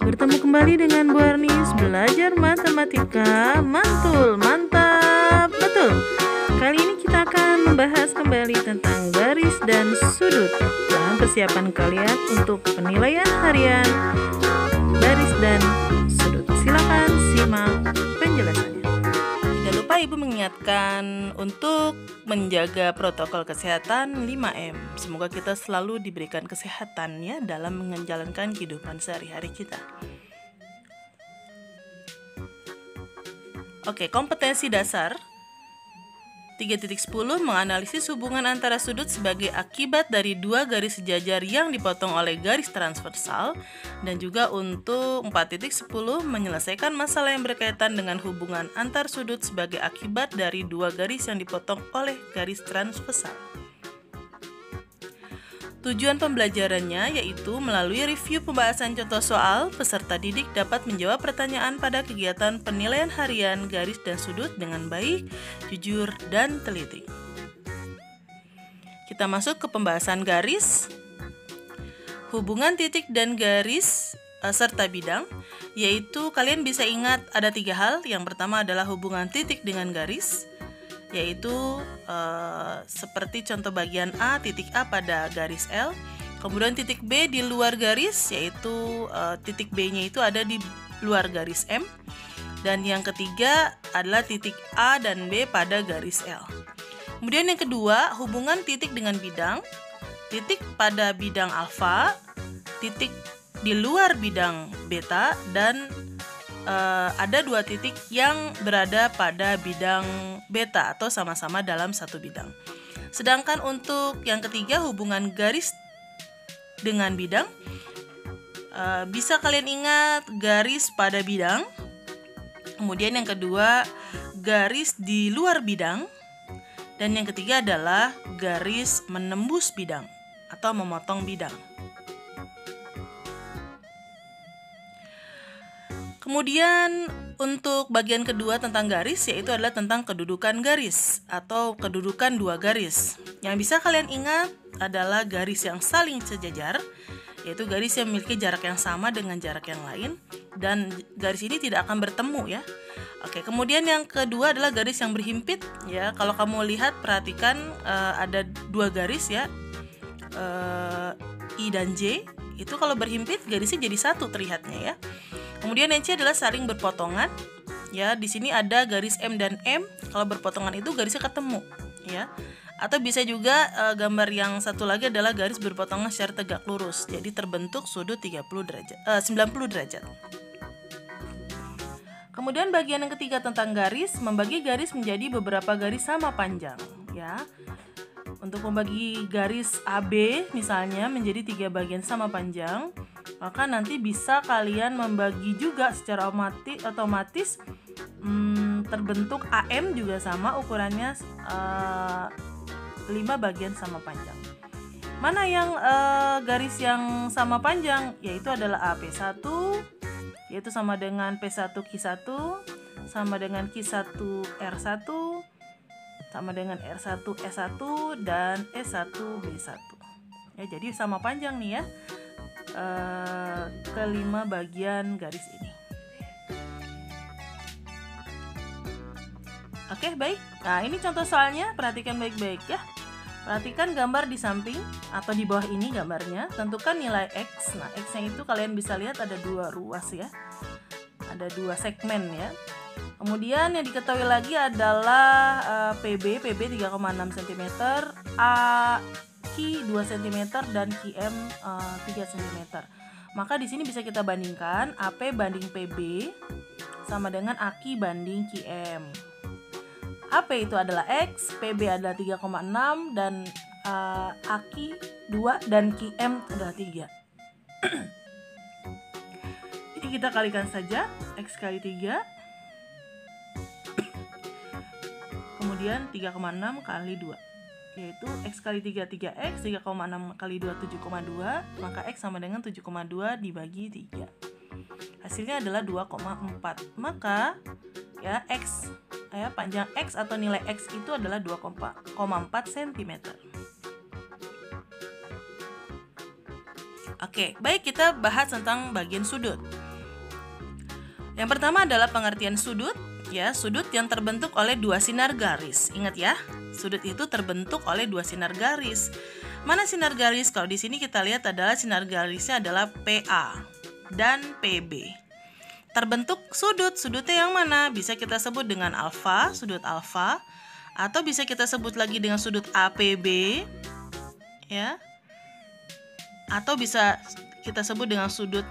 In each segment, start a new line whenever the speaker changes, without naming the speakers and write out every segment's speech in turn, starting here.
Bertemu kembali dengan Bu Arnis, belajar matematika mantul, mantap, betul. Kali ini kita akan membahas kembali tentang garis dan sudut dalam persiapan kalian untuk penilaian harian garis dan sudut. Silakan simak penjelasannya. Tidak lupa Ibu mengingatkan untuk menjaga protokol kesehatan 5M. Semoga kita selalu diberikan kesehatannya dalam menjalankan kehidupan sehari-hari kita. Oke, kompetensi dasar 3.10 menganalisis hubungan antara sudut sebagai akibat dari dua garis sejajar yang dipotong oleh garis transversal, dan juga untuk 4.10 menyelesaikan masalah yang berkaitan dengan hubungan antar sudut sebagai akibat dari dua garis yang dipotong oleh garis transversal. Tujuan pembelajarannya yaitu melalui review pembahasan contoh soal, peserta didik dapat menjawab pertanyaan pada kegiatan penilaian harian garis dan sudut dengan baik, jujur, dan teliti. Kita masuk ke pembahasan garis, hubungan titik dan garis serta bidang, yaitu kalian bisa ingat ada 3 hal. Yang pertama adalah hubungan titik dengan garis, yaitu seperti contoh bagian A, titik A pada garis L. Kemudian titik B di luar garis, yaitu titik B-nya itu ada di luar garis M. Dan yang ketiga adalah titik A dan B pada garis L. Kemudian yang kedua, hubungan titik dengan bidang. Titik pada bidang alfa, titik di luar bidang beta, dan ada 2 titik yang berada pada bidang beta atau sama-sama dalam satu bidang. Sedangkan untuk yang ketiga, hubungan garis dengan bidang, bisa kalian ingat garis pada bidang. Kemudian yang kedua, garis di luar bidang. Dan yang ketiga adalah garis menembus bidang atau memotong bidang. Kemudian untuk bagian kedua tentang garis, yaitu adalah tentang kedudukan garis atau kedudukan dua garis. Yang bisa kalian ingat adalah garis yang saling sejajar, yaitu garis yang memiliki jarak yang sama dengan jarak yang lain, dan garis ini tidak akan bertemu ya. Oke, kemudian yang kedua adalah garis yang berhimpit ya. Kalau kamu lihat, perhatikan ada 2 garis ya, I dan J. Itu kalau berhimpit garisnya jadi satu terlihatnya ya. Kemudian yang C adalah saling berpotongan. Ya, di sini ada garis M dan M. Kalau berpotongan itu garisnya ketemu, ya. Atau bisa juga gambar yang satu lagi adalah garis berpotongan secara tegak lurus. Jadi terbentuk sudut 90 derajat. Kemudian bagian yang ketiga tentang garis, membagi garis menjadi beberapa garis sama panjang, ya. Untuk membagi garis AB misalnya menjadi 3 bagian sama panjang, maka nanti bisa kalian membagi juga secara otomatis terbentuk AM juga sama, ukurannya 5 bagian sama panjang. Mana yang garis yang sama panjang? Yaitu adalah AP1, yaitu sama dengan P1Q1, sama dengan Q1R1, sama dengan R1S1 dan S1B1. Ya, jadi sama panjang nih ya. Kelima bagian garis ini. Oke, baik. Nah, ini contoh soalnya, perhatikan baik-baik ya. Perhatikan gambar di samping atau di bawah ini gambarnya. Tentukan nilai X. Nah, X-nya itu kalian bisa lihat ada 2 ruas ya. Ada 2 segmen ya. Kemudian yang diketahui lagi adalah PB 3,6 cm, AQ 2 cm, dan QM 3 cm. Maka di sini bisa kita bandingkan AP banding PB sama dengan AQ banding QM. AP itu adalah X, PB adalah 3,6, dan AQ 2 dan QM adalah 3. Jadi kita kalikan saja X kali 3. Kemudian 3,6 kali 2, yaitu X kali 3 3X, 3,6 kali 2 7,2, maka X sama dengan 7,2 dibagi 3. Hasilnya adalah 2,4. Maka ya X ya panjang X atau nilai X itu adalah 2,4 cm. Oke, baik, kita bahas tentang bagian sudut. Yang pertama adalah pengertian sudut, ya, sudut yang terbentuk oleh dua sinar garis. Ingat ya, sudut itu terbentuk oleh dua sinar garis. Mana sinar garis? Kalau di sini kita lihat adalah sinar garisnya adalah PA dan PB. Terbentuk sudut, sudutnya yang mana? Bisa kita sebut dengan alfa, sudut alfa, atau bisa kita sebut lagi dengan sudut APB, ya, atau bisa kita sebut dengan sudut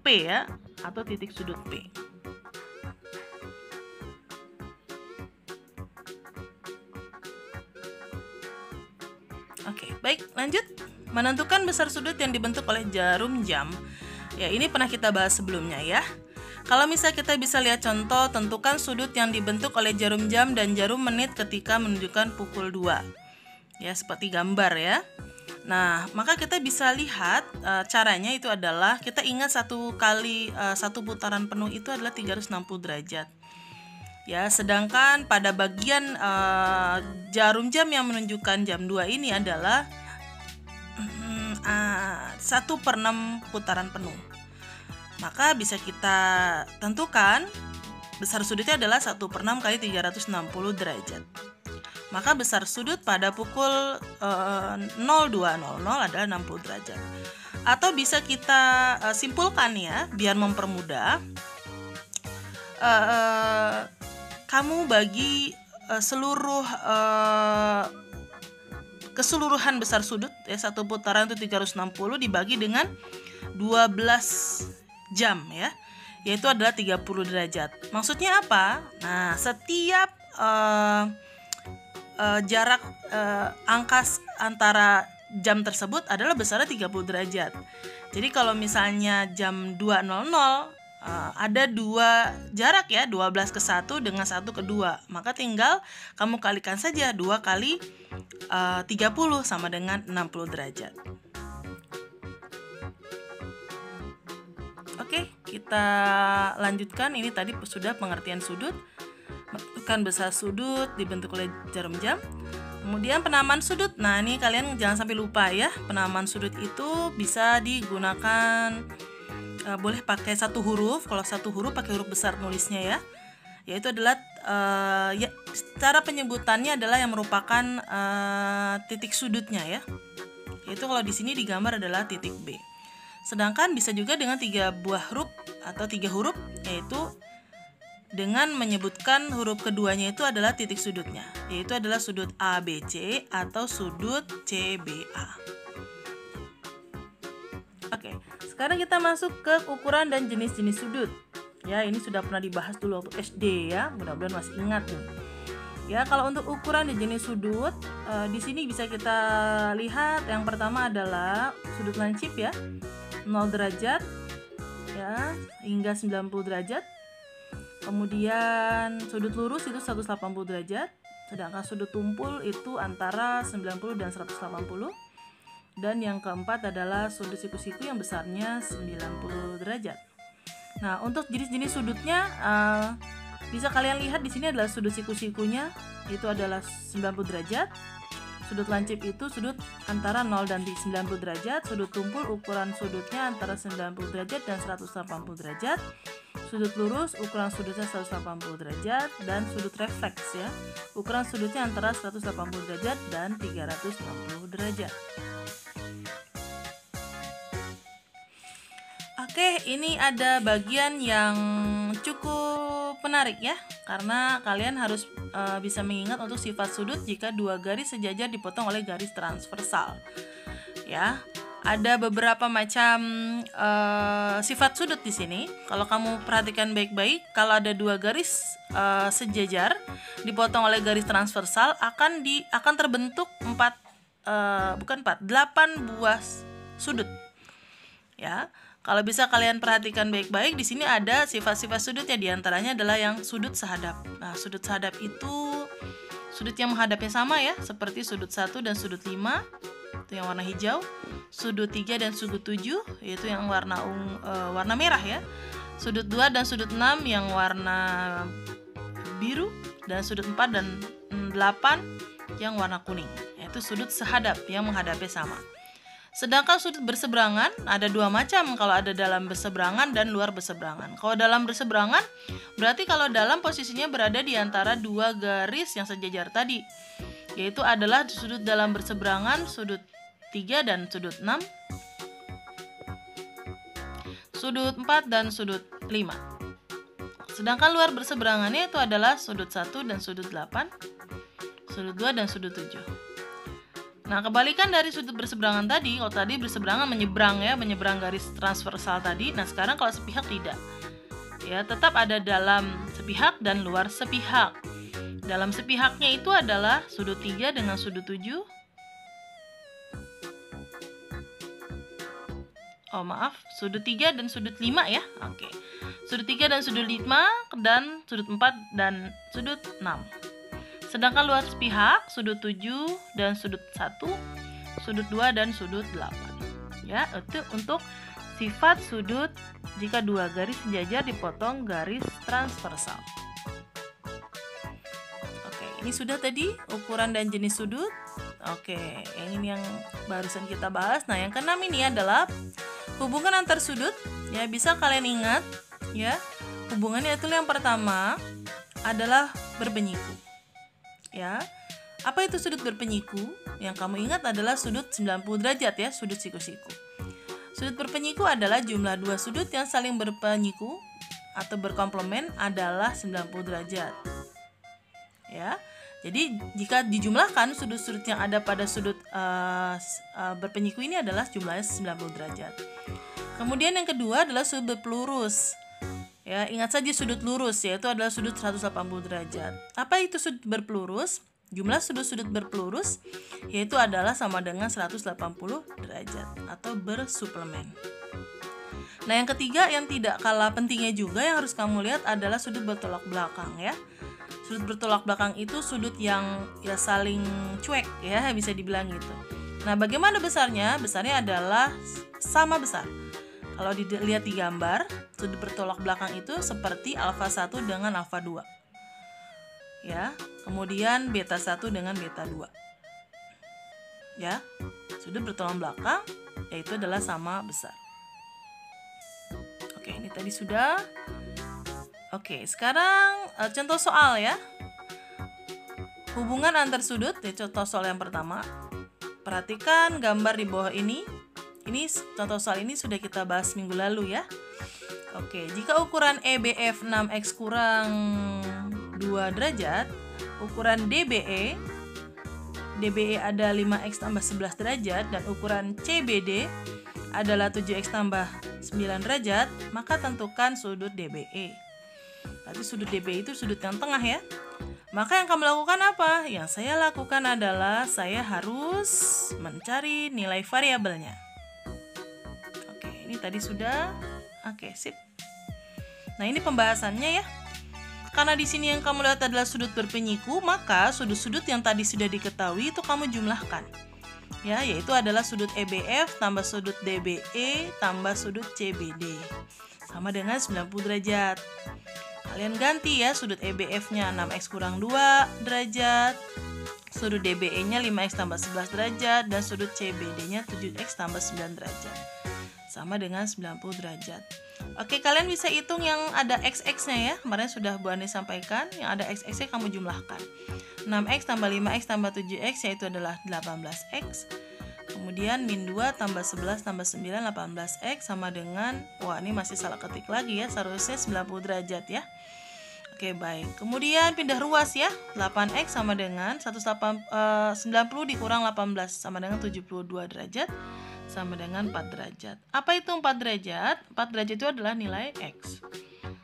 P, ya, atau titik sudut P. Oke, baik, lanjut. Menentukan besar sudut yang dibentuk oleh jarum jam. Ya, ini pernah kita bahas sebelumnya ya. Kalau misal kita bisa lihat contoh, tentukan sudut yang dibentuk oleh jarum jam dan jarum menit ketika menunjukkan pukul 2. Ya, seperti gambar ya. Nah, maka kita bisa lihat caranya itu adalah kita ingat satu putaran penuh itu adalah 360 derajat. Ya, sedangkan pada bagian jarum jam yang menunjukkan jam 2 ini adalah 1/6 putaran penuh. Maka bisa kita tentukan besar sudutnya adalah 1/6 kali 360 derajat. Maka besar sudut pada pukul 02.00 adalah 60 derajat. Atau bisa kita simpulkan ya, biar mempermudah. Kamu bagi keseluruhan besar sudut ya, satu putaran itu 360 dibagi dengan 12 jam ya, yaitu adalah 30 derajat. Maksudnya apa? Nah, setiap jarak angka antara jam tersebut adalah besarnya 30 derajat. Jadi kalau misalnya jam 2.00 ada dua jarak ya, 12 ke 1 dengan 1 ke 2. Maka tinggal kamu kalikan saja 2 kali 30 sama dengan 60 derajat. Oke, kita lanjutkan. Ini tadi sudah pengertian sudut. Menentukan besar sudut dibentuk oleh jarum jam. Kemudian penamaan sudut. Nah, ini kalian jangan sampai lupa ya. Penamaan sudut itu bisa digunakan, boleh pakai satu huruf. Kalau satu huruf pakai huruf besar nulisnya ya. Yaitu adalah cara penyebutannya adalah yang merupakan titik sudutnya ya. Yaitu kalau di sini digambar adalah titik B. Sedangkan bisa juga dengan 3 buah huruf atau 3 huruf, yaitu dengan menyebutkan huruf keduanya itu adalah titik sudutnya, yaitu adalah sudut ABC atau sudut CBA. Oke, sekarang kita masuk ke ukuran dan jenis-jenis sudut. Ya, ini sudah pernah dibahas dulu waktu SD ya, mudah-mudahan masih ingat nih. Ya, kalau untuk ukuran dan jenis sudut, di sini bisa kita lihat yang pertama adalah sudut lancip ya, 0 derajat ya hingga 90 derajat. Kemudian sudut lurus itu 180 derajat, sedangkan sudut tumpul itu antara 90 dan 180. Dan yang keempat adalah sudut siku-siku yang besarnya 90 derajat. Nah, untuk jenis-jenis sudutnya bisa kalian lihat di sini adalah sudut siku-sikunya itu adalah 90 derajat. Sudut lancip itu sudut antara 0 dan 90 derajat. Sudut tumpul ukuran sudutnya antara 90 derajat dan 180 derajat. Sudut lurus ukuran sudutnya 180 derajat. Dan sudut refleks ya, ukuran sudutnya antara 180 derajat dan 360 derajat. Oke, ini ada bagian yang cukup menarik ya, karena kalian harus bisa mengingat untuk sifat sudut jika dua garis sejajar dipotong oleh garis transversal. Ya, ada beberapa macam sifat sudut di sini. Kalau kamu perhatikan baik-baik, kalau ada dua garis sejajar dipotong oleh garis transversal akan terbentuk 8 buah sudut. Ya. Kalau bisa kalian perhatikan baik-baik, di sini ada sifat-sifat sudutnya, diantaranya adalah yang sudut sehadap. Nah, sudut sehadap itu sudut yang menghadapnya sama ya, seperti sudut 1 dan sudut 5, itu yang warna hijau. Sudut 3 dan sudut 7, yaitu yang warna merah ya. Sudut 2 dan sudut 6 yang warna biru, dan sudut 4 dan 8 yang warna kuning. Yaitu sudut sehadap yang menghadapnya sama. Sedangkan sudut berseberangan ada dua macam, kalau ada dalam berseberangan dan luar berseberangan. Kalau dalam berseberangan berarti kalau dalam posisinya berada di antara dua garis yang sejajar tadi, yaitu adalah sudut dalam berseberangan sudut 3 dan sudut 6, sudut 4 dan sudut 5. Sedangkan luar berseberangannya itu adalah sudut 1 dan sudut 8, sudut 2 dan sudut 7. Nah, kebalikan dari sudut berseberangan tadi, kalau tadi berseberangan menyeberang ya, menyeberang garis transversal tadi. Nah, sekarang kalau sepihak tidak. Ya, tetap ada dalam sepihak dan luar sepihak. Dalam sepihaknya itu adalah sudut 3 dengan sudut 7. Oh, maaf, sudut 3 dan sudut 5 ya. Oke. Sudut 3 dan sudut 5 dan sudut 4 dan sudut 6. Sedangkan luar sepihak sudut 7 dan sudut 1, sudut 2 dan sudut 8. Ya, itu untuk sifat sudut jika dua garis sejajar dipotong garis transversal. Oke, ini sudah tadi ukuran dan jenis sudut. Oke, yang ini yang barusan kita bahas. Nah, yang keenam ini adalah hubungan antar sudut. Ya, bisa kalian ingat ya. Hubungannya itu yang pertama adalah berpenyiku. Ya. Apa itu sudut berpenyiku? Yang kamu ingat adalah sudut 90 derajat ya, sudut siku-siku. Sudut berpenyiku adalah jumlah dua sudut yang saling berpenyiku atau berkomplement adalah 90 derajat. Ya. Jadi jika dijumlahkan sudut-sudut yang ada pada sudut berpenyiku ini adalah jumlahnya 90 derajat. Kemudian yang kedua adalah sudut berpelurus. Ya, ingat saja sudut lurus, yaitu adalah sudut 180 derajat. Apa itu sudut berpelurus? Jumlah sudut-sudut berpelurus yaitu adalah sama dengan 180 derajat atau bersuplemen. Nah, yang ketiga yang tidak kalah pentingnya juga yang harus kamu lihat adalah sudut bertolak belakang ya. Sudut bertolak belakang itu sudut yang ya saling cuek ya, bisa dibilang gitu. Nah, bagaimana besarnya? Besarnya adalah sama besar. Kalau dilihat di gambar, sudut bertolak belakang itu seperti alfa 1 dengan alfa 2. Ya, kemudian beta 1 dengan beta 2. Ya, sudut bertolak belakang yaitu adalah sama besar. Oke, ini tadi sudah. Oke, sekarang contoh soal ya. Hubungan antar sudut, ya, contoh soal yang pertama. Perhatikan gambar di bawah ini. Ini contoh soal ini sudah kita bahas minggu lalu ya. Oke, jika ukuran EBF 6x kurang 2 derajat, ukuran DBE ada 5x tambah 11 derajat, dan ukuran CBD adalah 7x tambah 9 derajat, maka tentukan sudut DBE. Berarti sudut DBE itu sudut yang tengah ya. Maka yang kamu lakukan apa? Yang saya lakukan adalah saya harus mencari nilai variabelnya. Ini tadi sudah. Oke, sip. Nah, ini pembahasannya ya. Karena di sini yang kamu lihat adalah sudut berpenyiku, maka sudut-sudut yang tadi sudah diketahui itu kamu jumlahkan. Ya, yaitu adalah sudut EBF tambah sudut DBE tambah sudut CBD. Sama dengan 90 derajat. Kalian ganti ya, sudut EBF-nya 6x kurang 2 derajat. Sudut DBE-nya 5x tambah 11 derajat dan sudut CBD-nya 7x tambah 9 derajat. Sama dengan 90 derajat. Oke, kalian bisa hitung yang ada x-nya ya. Kemarin sudah Bu Ani sampaikan, yang ada x-nya kamu jumlahkan. 6x tambah 5x tambah 7x yaitu adalah 18x. Kemudian min 2 tambah 11 tambah 9 18x sama dengan, wah ini masih salah ketik lagi ya, seharusnya 90 derajat ya. Oke, baik. Kemudian pindah ruas ya. 8x sama dengan 90 dikurang 18 sama dengan 72 derajat. Sama dengan 4 derajat. Apa itu 4 derajat? 4 derajat itu adalah nilai X.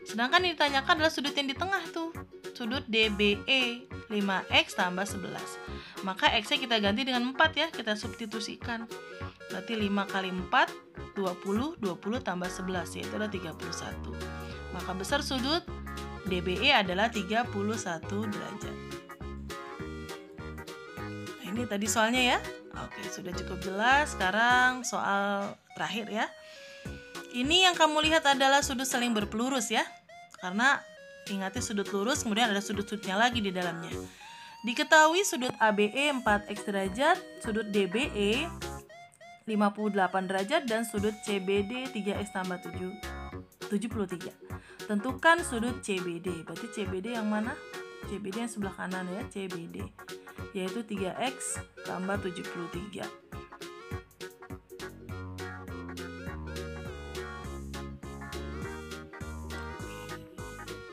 Sedangkan yang ditanyakan adalah sudut yang di tengah tuh. Sudut DBE 5X tambah 11. Maka X-nya kita ganti dengan 4 ya. Kita substitusikan. Berarti 5 kali 4, 20. 20 tambah 11 yaitu adalah 31. Maka besar sudut DBE adalah 31 derajat. Nah, ini tadi soalnya ya. Oke, sudah cukup jelas. Sekarang soal terakhir ya. Ini yang kamu lihat adalah sudut saling berpelurus ya. Karena ingatnya sudut lurus, kemudian ada sudut-sudutnya lagi di dalamnya. Diketahui sudut ABE 4x derajat, sudut DBE 58 derajat dan sudut CBD 3x tambah 73. Tentukan sudut CBD. Berarti CBD yang mana? CBD yang sebelah kanan ya, CBD. Yaitu 3x tambah 73.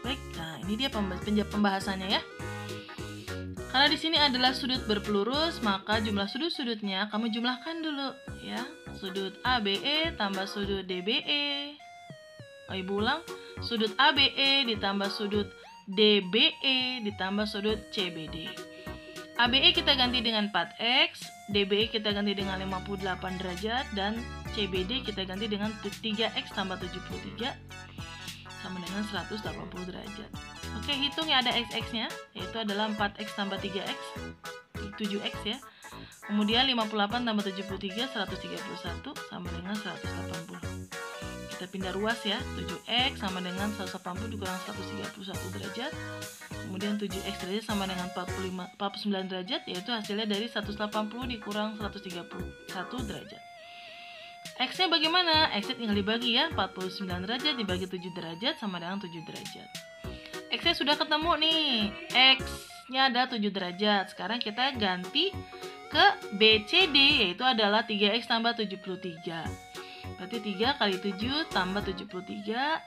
Baik, nah ini dia pembahasannya ya. Karena di sini adalah sudut berpelurus, maka jumlah sudut-sudutnya kamu jumlahkan dulu ya. Sudut ABE tambah sudut DBE. Ibu ulang, sudut ABE ditambah sudut DBE ditambah sudut CBD. ABE kita ganti dengan 4x, DBE kita ganti dengan 58 derajat, dan CBD kita ganti dengan 3x tambah 73 sama dengan 180 derajat. Oke, hitung ya, ada x-nya, yaitu adalah 4x tambah 3x, 7x ya. Kemudian 58 tambah 73, 131 sama dengan 180. Kita pindah ruas ya, 7x sama dengan 180 dikurang 131 derajat. Kemudian 7x derajat sama dengan 49 derajat, yaitu hasilnya dari 180 dikurang 131 derajat. X-nya bagaimana? X-nya tinggal dibagi ya, 49 derajat dibagi 7 derajat sama dengan 7 derajat. X-nya sudah ketemu nih, X-nya ada 7 derajat. Sekarang kita ganti ke BCD, yaitu adalah 3x tambah 73. Berarti 3 kali 7 tambah 73,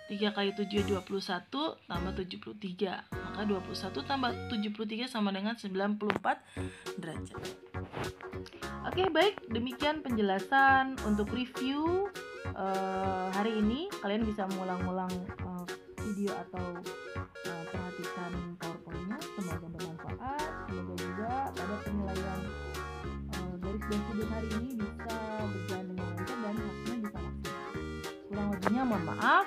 3 kali 7 21 tambah 73. Maka 21 tambah 73 sama dengan 94 derajat. Oke, baik, demikian penjelasan untuk review hari ini. Kalian bisa mengulang-ulang video atau perhatikan PowerPoint-nya. Semoga bermanfaat. Semoga juga pada penilaian garis dan sudut hari ini bisa berjalan dengan lancar dan hasilnya bisa maksimal. Kurang lebihnya mohon maaf.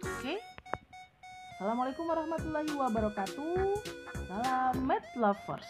Oke. Assalamualaikum warahmatullahi wabarakatuh. Salam Math Lovers.